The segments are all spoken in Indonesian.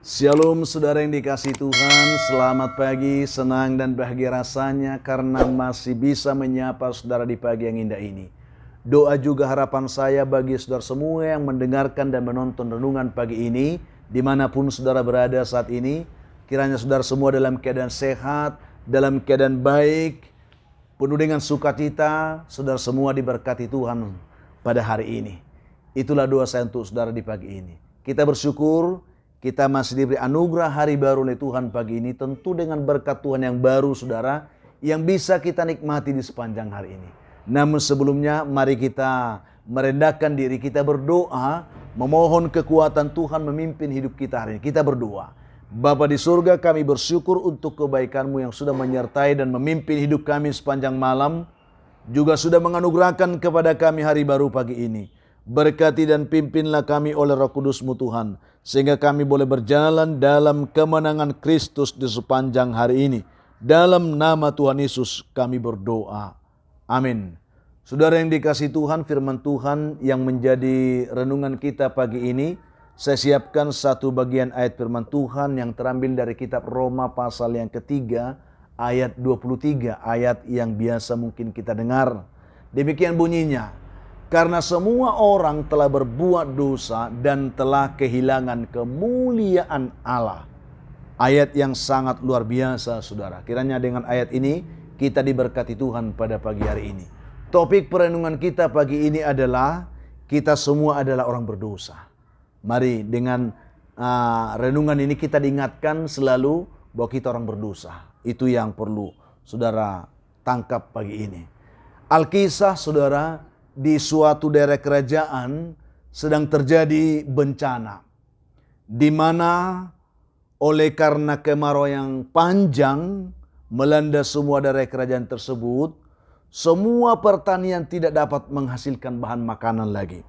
Shalom saudara yang dikasihi Tuhan, selamat pagi, senang dan bahagia rasanya karena masih bisa menyapa saudara di pagi yang indah ini. Doa juga harapan saya bagi saudara semua yang mendengarkan dan menonton renungan pagi ini, dimanapun saudara berada saat ini, kiranya saudara semua dalam keadaan sehat, dalam keadaan baik, penuh dengan sukacita, saudara semua diberkati Tuhan pada hari ini. Itulah doa saya untuk saudara di pagi ini. Kita bersyukur, kita masih diberi anugerah hari baru oleh Tuhan pagi ini, tentu dengan berkat Tuhan yang baru saudara, yang bisa kita nikmati di sepanjang hari ini. Namun sebelumnya mari kita merendahkan diri, kita berdoa, memohon kekuatan Tuhan memimpin hidup kita hari ini. Kita berdoa. Bapa di surga, kami bersyukur untuk kebaikan-Mu yang sudah menyertai dan memimpin hidup kami sepanjang malam, juga sudah menganugerahkan kepada kami hari baru pagi ini. Berkati dan pimpinlah kami oleh Roh Kudus-Mu Tuhan, sehingga kami boleh berjalan dalam kemenangan Kristus di sepanjang hari ini. Dalam nama Tuhan Yesus kami berdoa. Amin. Saudara yang dikasihi Tuhan, firman Tuhan yang menjadi renungan kita pagi ini, saya siapkan satu bagian ayat firman Tuhan yang terambil dari kitab Roma pasal yang ketiga, ayat 23, ayat yang biasa mungkin kita dengar. Demikian bunyinya. Karena semua orang telah berbuat dosa dan telah kehilangan kemuliaan Allah. Ayat yang sangat luar biasa saudara. Kiranya dengan ayat ini kita diberkati Tuhan pada pagi hari ini. Topik perenungan kita pagi ini adalah kita semua adalah orang berdosa. Mari dengan renungan ini kita diingatkan selalu bahwa kita orang berdosa. Itu yang perlu saudara tangkap pagi ini. Alkisah saudara, di suatu daerah kerajaan sedang terjadi bencana, di mana oleh karena kemarau yang panjang melanda semua daerah kerajaan tersebut, semua pertanian tidak dapat menghasilkan bahan makanan lagi.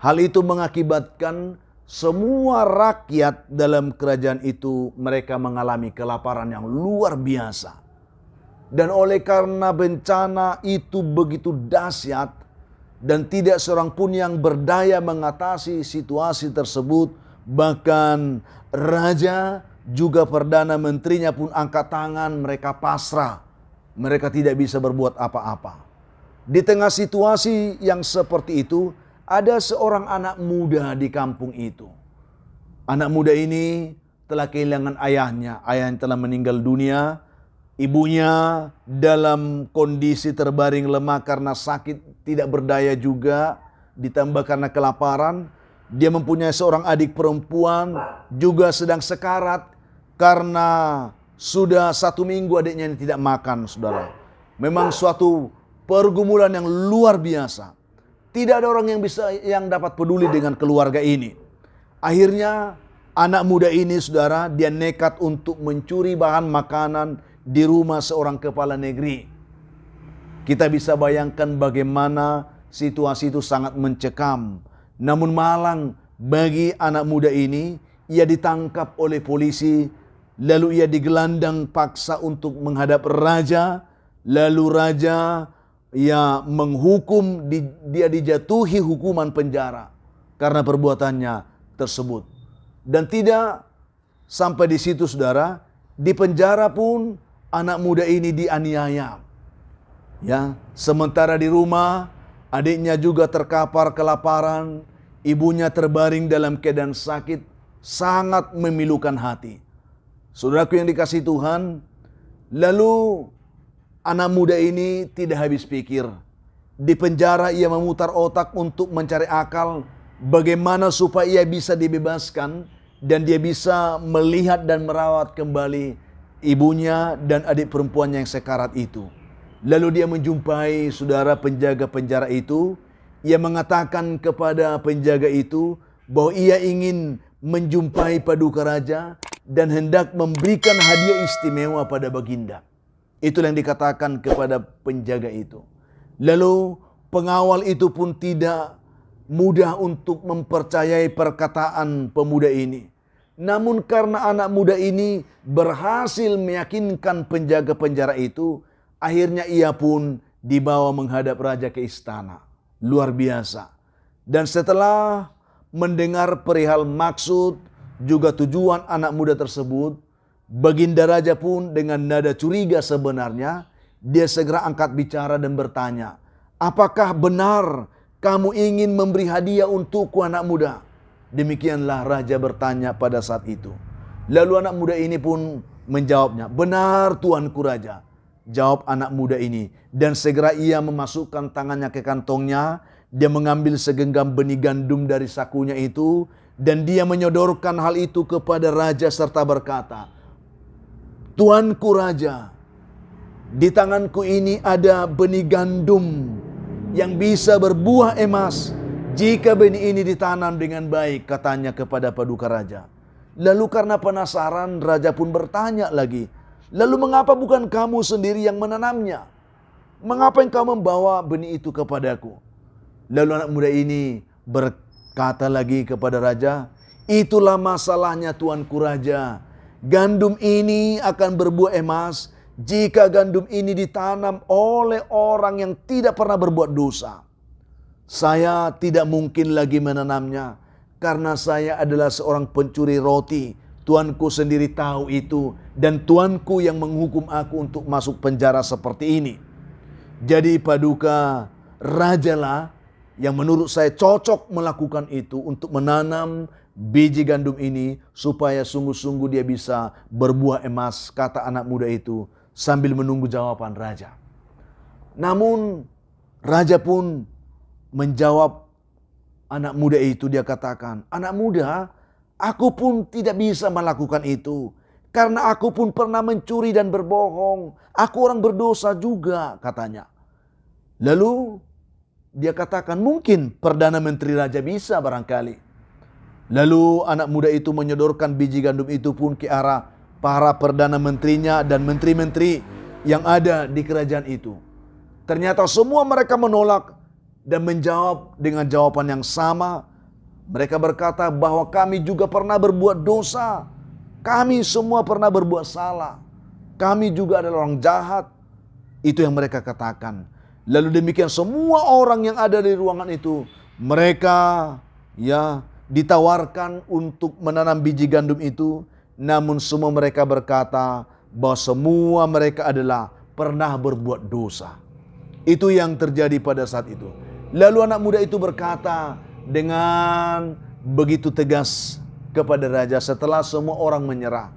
Hal itu mengakibatkan semua rakyat dalam kerajaan itu mereka mengalami kelaparan yang luar biasa. Dan oleh karena bencana itu begitu dahsyat, dan tidak seorang pun yang berdaya mengatasi situasi tersebut. Bahkan raja juga perdana menterinya pun angkat tangan, mereka pasrah. Mereka tidak bisa berbuat apa-apa. Di tengah situasi yang seperti itu, ada seorang anak muda di kampung itu. Anak muda ini telah kehilangan ayahnya. Ayahnya telah meninggal dunia. Ibunya dalam kondisi terbaring lemah karena sakit, tidak berdaya juga, ditambah karena kelaparan. Dia mempunyai seorang adik perempuan, juga sedang sekarat karena sudah 1 minggu adiknya ini tidak makan, saudara. Memang suatu pergumulan yang luar biasa. Tidak ada orang yang dapat peduli dengan keluarga ini. Akhirnya anak muda ini, saudara, dia nekat untuk mencuri bahan makanan di rumah seorang kepala negeri. Kita bisa bayangkan bagaimana situasi itu sangat mencekam. Namun malang bagi anak muda ini, ia ditangkap oleh polisi, lalu ia digelandang paksa untuk menghadap raja, lalu raja menghukum, dia dijatuhi hukuman penjara karena perbuatannya tersebut. Dan tidak sampai di situ saudara, di penjara pun anak muda ini dianiaya. Ya, sementara di rumah adiknya juga terkapar kelaparan, ibunya terbaring dalam keadaan sakit, sangat memilukan hati. Saudaraku yang dikasihi Tuhan, lalu anak muda ini tidak habis pikir. Di penjara ia memutar otak untuk mencari akal bagaimana supaya ia bisa dibebaskan dan dia bisa melihat dan merawat kembali ibunya dan adik perempuannya yang sekarat itu. Lalu dia menjumpai saudara penjaga penjara itu. Ia mengatakan kepada penjaga itu bahwa ia ingin menjumpai paduka raja dan hendak memberikan hadiah istimewa pada baginda. Itulah yang dikatakan kepada penjaga itu. Lalu pengawal itu pun tidak mudah untuk mempercayai perkataan pemuda ini. Namun karena anak muda ini berhasil meyakinkan penjaga penjara itu, akhirnya ia pun dibawa menghadap raja ke istana. Luar biasa. Dan setelah mendengar perihal maksud juga tujuan anak muda tersebut, Baginda Raja pun dengan nada curiga sebenarnya, dia segera angkat bicara dan bertanya, apakah benar kamu ingin memberi hadiah untukku anak muda? Demikianlah Raja bertanya pada saat itu. Lalu anak muda ini pun menjawabnya, benar Tuanku Raja. Jawab anak muda ini, dan segera ia memasukkan tangannya ke kantongnya. Dia mengambil segenggam benih gandum dari sakunya itu, dan dia menyodorkan hal itu kepada Raja serta berkata, Tuanku Raja, di tanganku ini ada benih gandum yang bisa berbuah emas jika benih ini ditanam dengan baik, katanya kepada Paduka Raja. Lalu karena penasaran, Raja pun bertanya lagi, lalu mengapa bukan kamu sendiri yang menanamnya? Mengapa engkau membawa benih itu kepadaku? Lalu anak muda ini berkata lagi kepada Raja, itulah masalahnya Tuanku Raja. Gandum ini akan berbuah emas jika gandum ini ditanam oleh orang yang tidak pernah berbuat dosa. Saya tidak mungkin lagi menanamnya karena saya adalah seorang pencuri roti. Tuanku sendiri tahu itu, dan Tuanku yang menghukum aku untuk masuk penjara seperti ini. Jadi Paduka Rajalah yang menurut saya cocok melakukan itu untuk menanam biji gandum ini supaya sungguh-sungguh dia bisa berbuah emas, kata anak muda itu sambil menunggu jawaban Raja. Namun Raja pun menjawab anak muda itu, dia katakan, anak muda, aku pun tidak bisa melakukan itu karena aku pun pernah mencuri dan berbohong. Aku orang berdosa juga, katanya. Lalu dia katakan, mungkin Perdana Menteri Raja bisa barangkali. Lalu anak muda itu menyodorkan biji gandum itu pun ke arah para Perdana Menterinya dan menteri-menteri yang ada di kerajaan itu. Ternyata semua mereka menolak dan menjawab dengan jawaban yang sama. Mereka berkata bahwa kami juga pernah berbuat dosa. Kami semua pernah berbuat salah. Kami juga adalah orang jahat. Itu yang mereka katakan. Lalu demikian semua orang yang ada di ruangan itu, mereka ditawarkan untuk menanam biji gandum itu. Namun semua mereka berkata bahwa semua mereka adalah pernah berbuat dosa. Itu yang terjadi pada saat itu. Lalu anak muda itu berkata dengan begitu tegas kepada Raja setelah semua orang menyerah.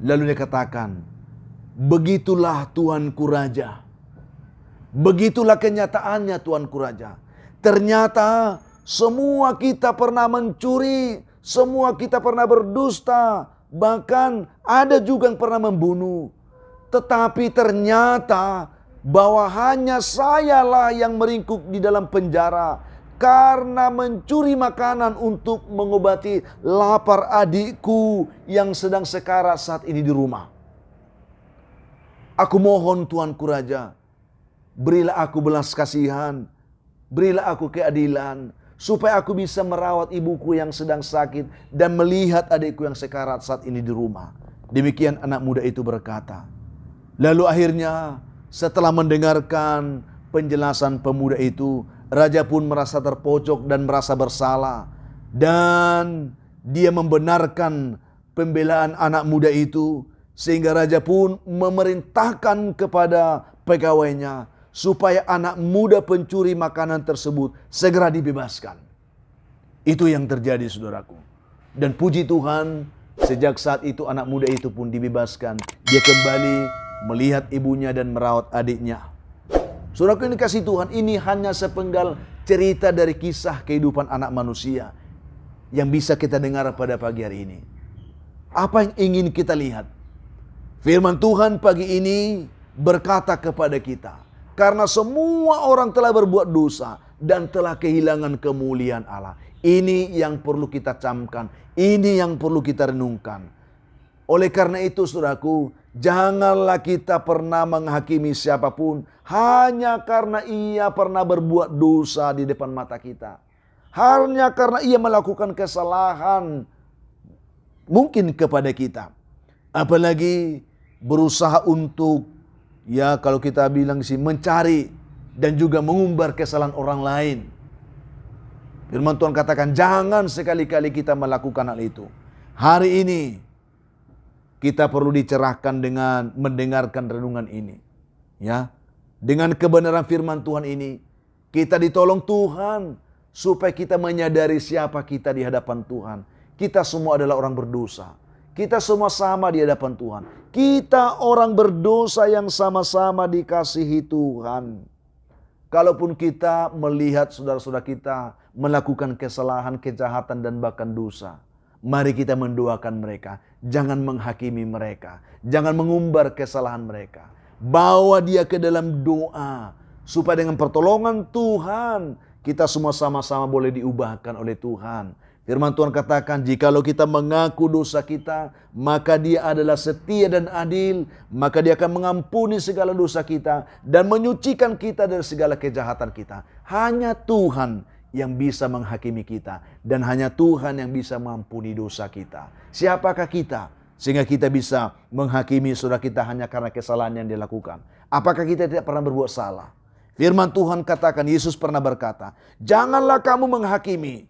Lalu dia katakan, begitulah Tuanku Raja. Begitulah kenyataannya Tuanku Raja. Ternyata semua kita pernah mencuri, semua kita pernah berdusta, bahkan ada juga yang pernah membunuh. Tetapi ternyata bahwa hanya sayalah yang meringkuk di dalam penjara karena mencuri makanan untuk mengobati lapar adikku yang sedang sekarat saat ini di rumah. Aku mohon Tuanku Raja, berilah aku belas kasihan, berilah aku keadilan, supaya aku bisa merawat ibuku yang sedang sakit dan melihat adikku yang sekarat saat ini di rumah. Demikian anak muda itu berkata. Lalu akhirnya setelah mendengarkan penjelasan pemuda itu, Raja pun merasa terpojok dan merasa bersalah. Dan dia membenarkan pembelaan anak muda itu, sehingga Raja pun memerintahkan kepada pegawainya supaya anak muda pencuri makanan tersebut segera dibebaskan. Itu yang terjadi, saudaraku. Dan puji Tuhan, sejak saat itu anak muda itu pun dibebaskan. Dia kembali melihat ibunya dan merawat adiknya. Saudaraku yang dikasihi Tuhan, ini hanya sepenggal cerita dari kisah kehidupan anak manusia yang bisa kita dengar pada pagi hari ini. Apa yang ingin kita lihat? Firman Tuhan pagi ini berkata kepada kita, karena semua orang telah berbuat dosa dan telah kehilangan kemuliaan Allah. Ini yang perlu kita camkan. Ini yang perlu kita renungkan. Oleh karena itu, saudaraku, janganlah kita pernah menghakimi siapapun hanya karena ia pernah berbuat dosa di depan mata kita. Hanya karena ia melakukan kesalahan mungkin kepada kita. Apalagi berusaha untuk, kalau kita bilang sih, mencari dan juga mengumbar kesalahan orang lain. Firman Tuhan katakan, jangan sekali-kali kita melakukan hal itu. Hari ini kita perlu dicerahkan dengan mendengarkan renungan ini. Ya, dengan kebenaran firman Tuhan ini, kita ditolong Tuhan supaya kita menyadari siapa kita di hadapan Tuhan. Kita semua adalah orang berdosa. Kita semua sama di hadapan Tuhan. Kita orang berdosa yang sama-sama dikasihi Tuhan. Kalaupun kita melihat saudara-saudara kita melakukan kesalahan, kejahatan, dan bahkan dosa, mari kita mendoakan mereka. Jangan menghakimi mereka. Jangan mengumbar kesalahan mereka. Bawa dia ke dalam doa. Supaya dengan pertolongan Tuhan, kita semua sama-sama boleh diubahkan oleh Tuhan. Firman Tuhan katakan, jikalau kita mengaku dosa kita, maka Dia adalah setia dan adil, maka Dia akan mengampuni segala dosa kita dan menyucikan kita dari segala kejahatan kita. Hanya Tuhan yang bisa menghakimi kita dan hanya Tuhan yang bisa mengampuni dosa kita. Siapakah kita sehingga kita bisa menghakimi saudara kita hanya karena kesalahan yang dilakukan? Apakah kita tidak pernah berbuat salah? Firman Tuhan katakan, Yesus pernah berkata, janganlah kamu menghakimi.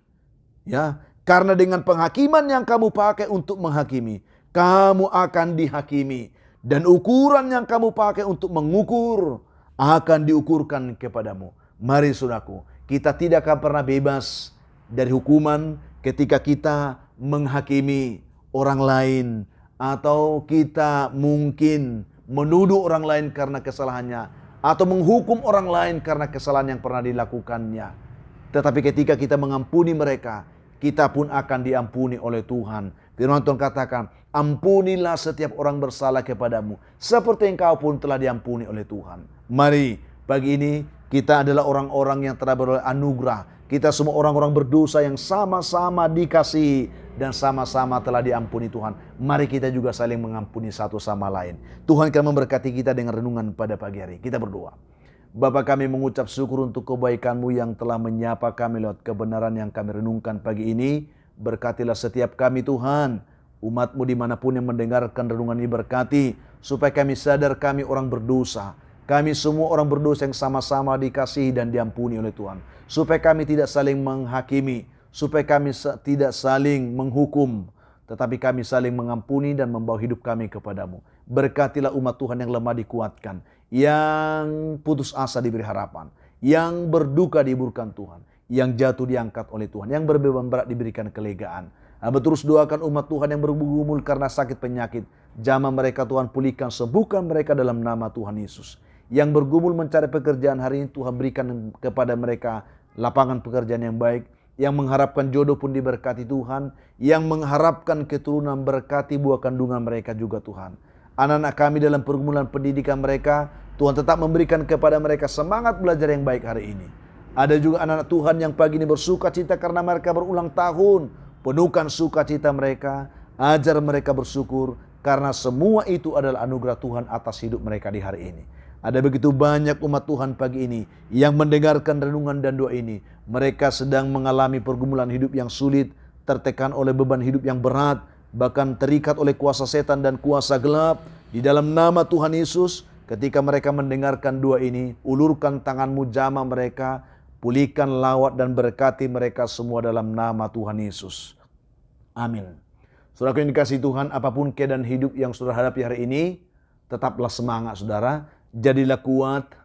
Ya, karena dengan penghakiman yang kamu pakai untuk menghakimi, kamu akan dihakimi. Dan ukuran yang kamu pakai untuk mengukur, akan diukurkan kepadamu. Mari saudaraku, kita tidak akan pernah bebas dari hukuman ketika kita menghakimi orang lain. Atau kita mungkin menuduh orang lain karena kesalahannya. Atau menghukum orang lain karena kesalahan yang pernah dilakukannya. Tetapi ketika kita mengampuni mereka, kita pun akan diampuni oleh Tuhan. Firman Tuhan katakan, ampunilah setiap orang bersalah kepadamu, seperti engkau pun telah diampuni oleh Tuhan. Mari, pagi ini kita adalah orang-orang yang telah beroleh anugerah. Kita semua orang-orang berdosa yang sama-sama dikasihi dan sama-sama telah diampuni Tuhan. Mari kita juga saling mengampuni satu sama lain. Tuhan akan memberkati kita dengan renungan pada pagi hari. Kita berdoa. Bapa, kami mengucap syukur untuk kebaikan-Mu yang telah menyapa kami lewat kebenaran yang kami renungkan pagi ini. Berkatilah setiap kami Tuhan. Umat-Mu dimanapun yang mendengarkan renungan ini berkati. Supaya kami sadar kami orang berdosa. Kami semua orang berdosa yang sama-sama dikasihi dan diampuni oleh Tuhan. Supaya kami tidak saling menghakimi. Supaya kami tidak saling menghukum. Tetapi kami saling mengampuni dan membawa hidup kami kepadamu. Berkatilah umat Tuhan yang lemah dikuatkan. Yang putus asa diberi harapan. Yang berduka dihiburkan Tuhan. Yang jatuh diangkat oleh Tuhan. Yang berbeban berat diberikan kelegaan. Hamba terus doakan umat Tuhan yang bergumul karena sakit penyakit. Jamah mereka Tuhan pulihkan, sembuhkan mereka dalam nama Tuhan Yesus. Yang bergumul mencari pekerjaan hari ini Tuhan berikan kepada mereka lapangan pekerjaan yang baik. Yang mengharapkan jodoh pun diberkati Tuhan. Yang mengharapkan keturunan berkati buah kandungan mereka juga Tuhan. Anak-anak kami dalam pergumulan pendidikan mereka, Tuhan tetap memberikan kepada mereka semangat belajar yang baik hari ini. Ada juga anak-anak Tuhan yang pagi ini bersuka cita karena mereka berulang tahun. Penuhkan sukacita mereka, ajar mereka bersyukur karena semua itu adalah anugerah Tuhan atas hidup mereka di hari ini. Ada begitu banyak umat Tuhan pagi ini yang mendengarkan renungan dan doa ini. Mereka sedang mengalami pergumulan hidup yang sulit, tertekan oleh beban hidup yang berat, bahkan terikat oleh kuasa setan dan kuasa gelap. Di dalam nama Tuhan Yesus, ketika mereka mendengarkan doa ini, ulurkan tangan-Mu jamah mereka, pulihkan, lawat dan berkati mereka semua dalam nama Tuhan Yesus. Amin. Saudara yang dikasihi Tuhan, apapun keadaan hidup yang saudara hadapi hari ini, tetaplah semangat saudara, jadilah kuat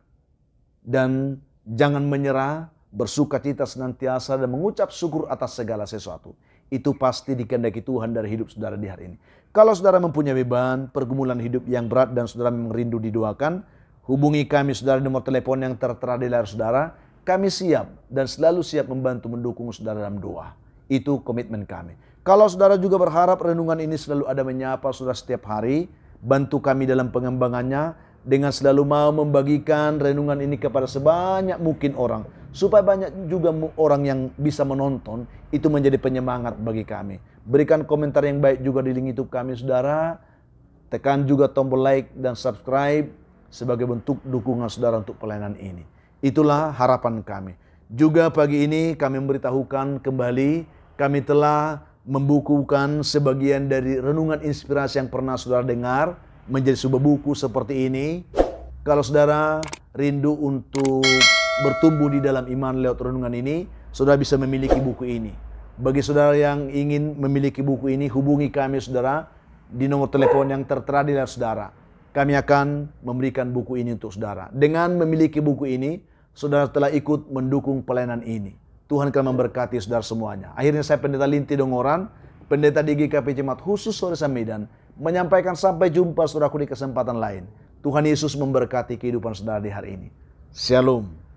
dan jangan menyerah, bersukacita senantiasa dan mengucap syukur atas segala sesuatu. Itu pasti dikehendaki Tuhan dari hidup saudara di hari ini. Kalau saudara mempunyai beban, pergumulan hidup yang berat dan saudara memang rindu didoakan, hubungi kami saudara di nomor telepon yang tertera di layar saudara. Kami siap dan selalu siap membantu mendukung saudara dalam doa. Itu komitmen kami. Kalau saudara juga berharap renungan ini selalu ada menyapa saudara setiap hari, bantu kami dalam pengembangannya dengan selalu mau membagikan renungan ini kepada sebanyak mungkin orang. Supaya banyak juga orang yang bisa menonton, itu menjadi penyemangat bagi kami. Berikan komentar yang baik juga di link YouTube kami saudara. Tekan juga tombol like dan subscribe sebagai bentuk dukungan saudara untuk pelayanan ini. Itulah harapan kami. Juga pagi ini kami memberitahukan kembali, kami telah membukukan sebagian dari renungan inspirasi yang pernah saudara dengar menjadi sebuah buku seperti ini. Kalau saudara rindu untuk bertumbuh di dalam iman lewat renungan ini, saudara bisa memiliki buku ini. Bagi saudara yang ingin memiliki buku ini, hubungi kami saudara di nomor telepon yang tertera di layar saudara. Kami akan memberikan buku ini untuk saudara. Dengan memiliki buku ini, saudara telah ikut mendukung pelayanan ini. Tuhan akan memberkati saudara semuanya. Akhirnya saya Pendeta Linti Dongoran, Pendeta di GKP Jemaat Khusus Soresa Medan, menyampaikan sampai jumpa saudaraku di kesempatan lain. Tuhan Yesus memberkati kehidupan saudara di hari ini. Shalom.